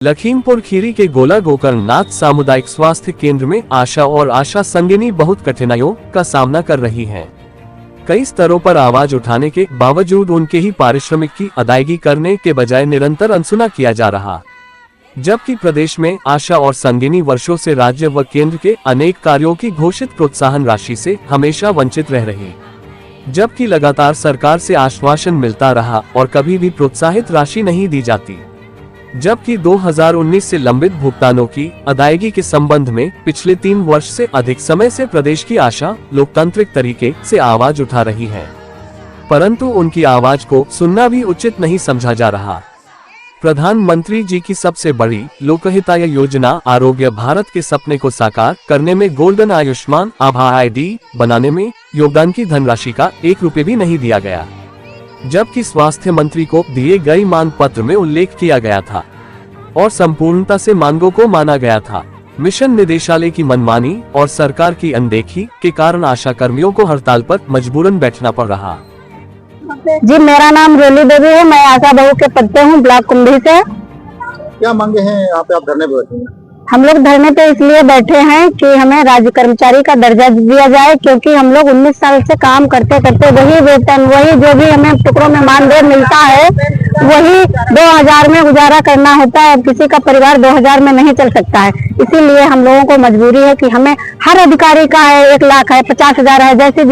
लखीमपुर खीरी के गोला गोकर्णनाथ सामुदायिक स्वास्थ्य केंद्र में आशा और आशा संगिनी बहुत कठिनाइयों का सामना कर रही हैं। कई स्तरों पर आवाज उठाने के बावजूद उनके ही पारिश्रमिक की अदायगी करने के बजाय निरंतर अनसुना किया जा रहा, जबकि प्रदेश में आशा और संगिनी वर्षों से राज्य व केंद्र के अनेक कार्यों की घोषित प्रोत्साहन राशि से हमेशा वंचित रह रही, जबकि लगातार सरकार से आश्वासन मिलता रहा और कभी भी प्रोत्साहित राशि नहीं दी जाती। जबकि 2019 से लंबित भुगतानों की अदायगी के संबंध में पिछले 3 वर्ष से अधिक समय से प्रदेश की आशा लोकतांत्रिक तरीके से आवाज उठा रही है, परंतु उनकी आवाज को सुनना भी उचित नहीं समझा जा रहा। प्रधानमंत्री जी की सबसे बड़ी लोकहिताय योजना आरोग्य भारत के सपने को साकार करने में गोल्डन आयुष्मान आभा ID बनाने में योगदान की धनराशि का 1 रुपये भी नहीं दिया गया, जबकि स्वास्थ्य मंत्री को दिए गए मांग पत्र में उल्लेख किया गया था और संपूर्णता से मांगों को माना गया था। मिशन निदेशालय की मनमानी और सरकार की अनदेखी के कारण आशा कर्मियों को हड़ताल पर मजबूरन बैठना पड़ रहा। जी, मेरा नाम रोली देवी है, मैं आशा बहू के पद पे हूँ, ब्लॉक कुंभी से। क्या मांगे हैं यहाँ पे आप धरने पे बैठे हैं? हम लोग धरने पे इसलिए बैठे हैं कि हमें राज्य कर्मचारी का दर्जा दिया जाए, क्योंकि हम लोग 19 साल से काम करते करते वही वेतन, वही जो भी हमें टुकड़ों में मानदेय मिलता है, वही 2000 में गुजारा करना होता है। किसी का परिवार 2000 में नहीं चल सकता है। इसीलिए हम लोगों को मजबूरी है कि हमें हर अधिकारी का है 1 लाख है, 50,000 है, जैसे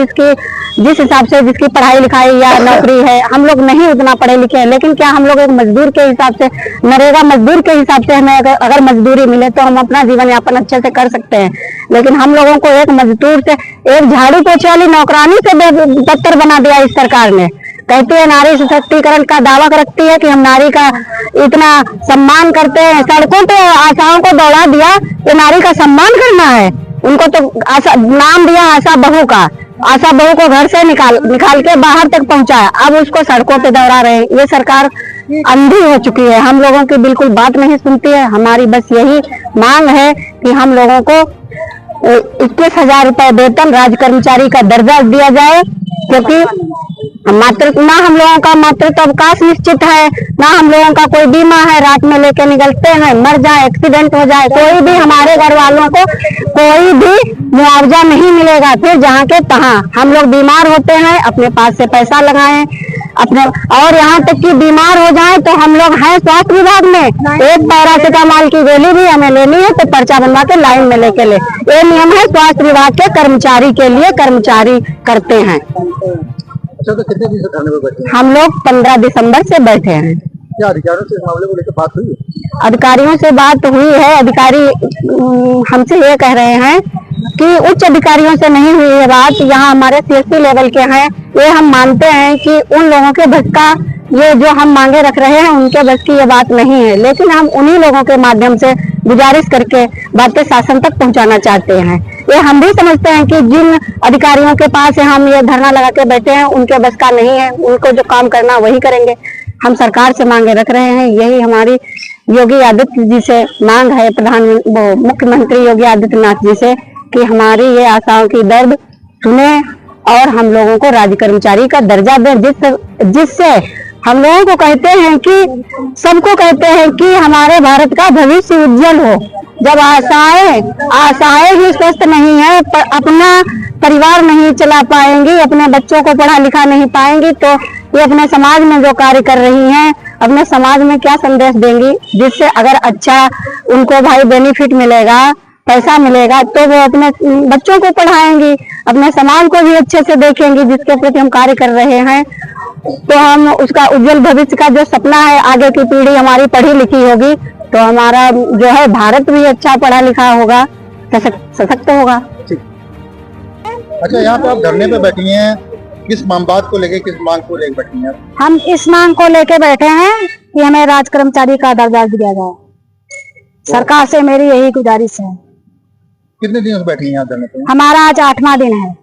जिस हिसाब से जिसकी पढ़ाई लिखाई या नौकरी है। हम लोग नहीं उतना पढ़े लिखे हैं, लेकिन क्या हम लोग एक मजदूर के हिसाब से, नरेगा मजदूर के हिसाब से हमें अगर मजदूरी मिले तो हम अपना जीवन यापन अच्छे से कर सकते हैं। लेकिन हम लोगों को एक मजदूर से, एक झाड़ू पोछे वाली नौकरानी से बदतर बना दिया इस सरकार ने। कहती है नारी सशक्तिकरण का दावा रखती है कि हम नारी का इतना सम्मान करते हैं, सड़कों पे आशाओं को दौड़ा दिया, ये नारी का सम्मान करना है। उनको तो नाम दिया आशा बहू का, आशा बहू को घर से निकाल के बाहर तक पहुंचाया, अब उसको सड़कों पे दौड़ा रहे हैं। ये सरकार अंधी हो चुकी है, हम लोगों की बिल्कुल बात नहीं सुनती है। हमारी बस यही मांग है कि हम लोगों को 21,000 रुपए वेतन राज्य कर्मचारी का दर्जा दिया जाए, क्योंकि ना हम लोगों का मातृत्व अवकाश निश्चित है, ना हम लोगों का कोई बीमा है। रात में लेके निकलते हैं, मर जाए, एक्सीडेंट हो जाए, कोई भी हमारे घर वालों को कोई भी मुआवजा नहीं मिलेगा। फिर जहाँ के तहाँ हम लोग बीमार होते हैं, अपने पास से पैसा लगाएं अपने, और यहाँ तक कि बीमार हो जाए तो हम लोग हैं स्वास्थ्य विभाग में, एक पैरासिटामॉल की गोली भी हमें लेनी है तो पर्चा बनवा के लाइन में लेके ले। ये नियम है स्वास्थ्य विभाग के कर्मचारी के लिए, कर्मचारी करते हैं। अच्छा, तो कितने दिन से धरने पे बैठे हैं? हम लोग 15 दिसंबर से बैठे हैं। क्या अधिकारियों से इस मामले को लेकर बात हुई? अधिकारियों से बात हुई है। अधिकारी हमसे ये कह रहे हैं कि उच्च अधिकारियों से नहीं हुई है बात, यहाँ हमारे CSP लेवल के हैं। ये हम मानते हैं कि उन लोगों के बस का, ये जो हम मांगे रख रहे हैं उनके बस की ये बात नहीं है, लेकिन हम उन्हीं लोगों के माध्यम से गुजारिश करके बातें शासन तक पहुंचाना चाहते हैं। ये हम भी समझते हैं कि जिन अधिकारियों के पास हम ये धरना लगा के बैठे हैं उनके बस का नहीं है, उनको जो काम करना वही करेंगे। हम सरकार से मांगे रख रहे हैं, यही हमारी योगी आदित्य जी से मांग है, मुख्यमंत्री योगी आदित्यनाथ जी से, कि हमारी ये आशाओं की दर्द सुने और हम लोगों को राज्य कर्मचारी का दर्जा दें, जिससे हम लोगों को कहते हैं कि सबको कहते हैं कि हमारे भारत का भविष्य उज्जवल हो। जब आशाएं ही स्वस्थ नहीं है, अपना परिवार नहीं चला पाएंगी, अपने बच्चों को पढ़ा लिखा नहीं पाएंगी, तो ये अपने समाज में जो कार्य कर रही हैं, अपने समाज में क्या संदेश देंगी, जिससे अगर अच्छा उनको भाई बेनिफिट मिलेगा, पैसा मिलेगा, तो वो अपने बच्चों को पढ़ाएंगी, अपने समाज को भी अच्छे से देखेंगी, जिसके प्रति हम कार्य कर रहे हैं। तो हम उसका उज्जवल भविष्य का जो सपना है, आगे की पीढ़ी हमारी पढ़ी लिखी होगी तो हमारा जो है भारत भी अच्छा पढ़ा लिखा होगा, सशक्त होगा। अच्छा, यहाँ पे आप धरने पे बैठी हैं, किस बात को लेके, किस मांग को लेकर बैठी हैं? हम इस मांग को लेके बैठे हैं कि हमें राज्य कर्मचारी का दर्जा दिया जाए। सरकार से मेरी यही गुजारिश है। कितने दिन से बैठी हैं यहाँ धरने पे? हमारा आज 8वां दिन है।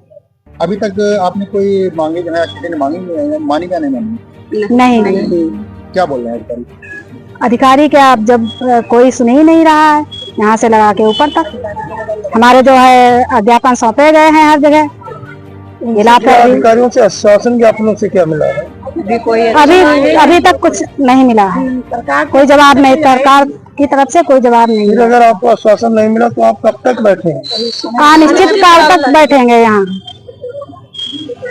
अभी तक आपने कोई मांगे जो है किसी ने मांगी मानी क्या नहीं मानी? नहीं। क्या बोल रहे हैं अधिकारी? अधिकारी क्या, अब जब कोई सुन ही नहीं रहा है, यहाँ से लगा के ऊपर तक हमारे जो है अध्यापन सौंपे गए हैं हर जगह। अधिकारियों से आश्वासन ज्ञापनों से क्या मिला है? अभी तक कुछ नहीं मिला है, कोई जवाब नहीं। सरकार की तरफ से कोई जवाब नहीं फिर है। अगर आपको आश्वासन नहीं मिला तो आप कब तक बैठे हैं? अनिश्चित काल तक बैठेंगे यहाँ,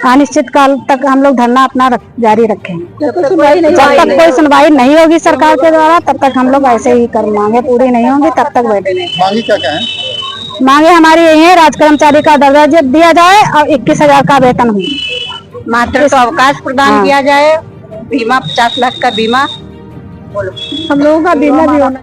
अनिश्चित काल तक हम लोग धरना अपना जारी रखेंगे। जब तक कोई सुनवाई नहीं होगी सरकार के द्वारा तब तक हम लोग ऐसे ही कर, मांगे पूरी नहीं होंगी तब तक बैठेंगे। मांगी क्या क्या है? मांगे हमारी यही है, राज कर्मचारी का दर्जा दिया जाए और 21,000 का वेतन हो, मातृत्व अवकाश प्रदान किया जाए, बीमा 50 लाख का बीमा, हम लोगों का बीमा भी होना